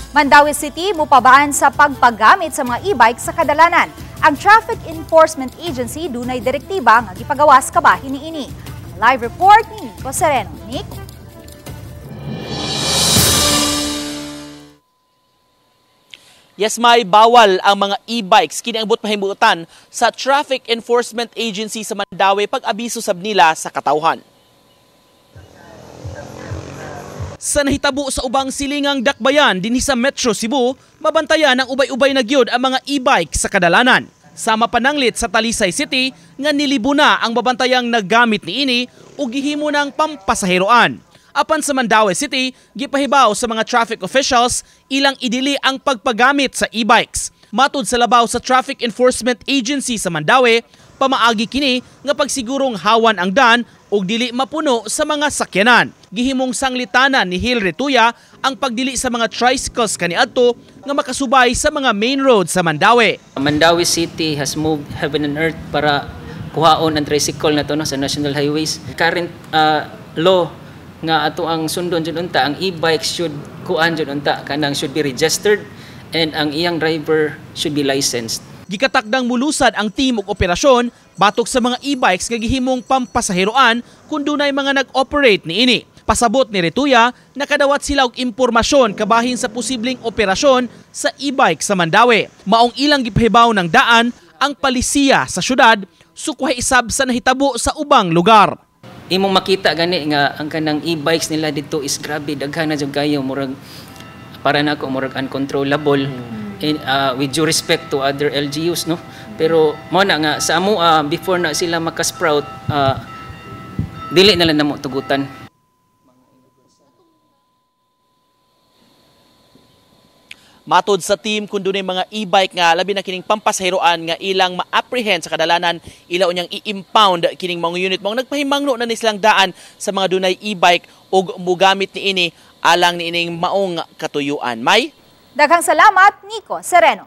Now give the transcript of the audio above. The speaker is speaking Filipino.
Mandaue City mupabaan sa pagpagamit sa mga e-bike sa kadalanan. Ang Traffic Enforcement Agency dunay direktiba nga gipagawas kabahin niini. Live report ni Nico Sereno. Nico. Yes, may bawal ang mga e-bikes kini ang mahimutan sa Traffic Enforcement Agency sa Mandaue pag-abiso sab nila sa katawhan. Sa nahitabo sa ubang silingang dakbayan dinhi sa Metro Cebu, mabantayan ang ubay-ubay na gyud ang mga e-bike sa kadalanan. Sama pananglit sa Talisay City nga nilibo na ang babantayang naggamit niini ug gihimo ng pampasaheroan. Apan sa Mandaue City, gipahibaw sa mga traffic officials ilang idili ang pagpagamit sa e-bikes. Matud sa labaw sa Traffic Enforcement Agency sa Mandaue, pamaagi kini nga pagsigurong hawan ang daan ug dili mapuno sa mga sakyanan. Gihimong sanglitanan ni Hil Retuya ang pagdili sa mga tricycles kaniadto nga makasubay sa mga main road sa Mandaue. Mandaue City has moved heaven and earth para kuhaon ang tricycle na to sa national highways. Current law nga ato ang sundon jud unta, ang e-bike should kuan jud unta kanang should be registered and ang iyang driver should be licensed. Gikatakdang mulusad ang team ug operasyon batok sa mga e-bikes nga gihimong pampasaheroan kun dunay mga nag-operate niini. Pasabot ni Retuya, nakadawat sila og impormasyon kabahin sa posibleng operasyon sa e-bike sa Mandaue. Maong ilang gipahibaw ng daan ang palisiya sa syudad sukwahi isab sa nahitabo sa ubang lugar. Imong makita gani nga ang kanang e-bikes nila dito is grabe, daghan na jud kayo, murag para nako murag uncontrollable. And, with due respect to other LGUs, no, pero mo na nga sa amo before na sila makasprout, dili na lang namo tugutan. Matod sa team kun dunay mga e-bike nga labi na kining pampasaheroan nga ilang ma-apprehend sa kadalanan, ilaw niyang i-impound kining mga unit mong nagpahimangno na ni silang daan sa mga dunay e-bike ug mugamit niini alang niining maong katuyuan. May Daghang salamat, Nico Sereno.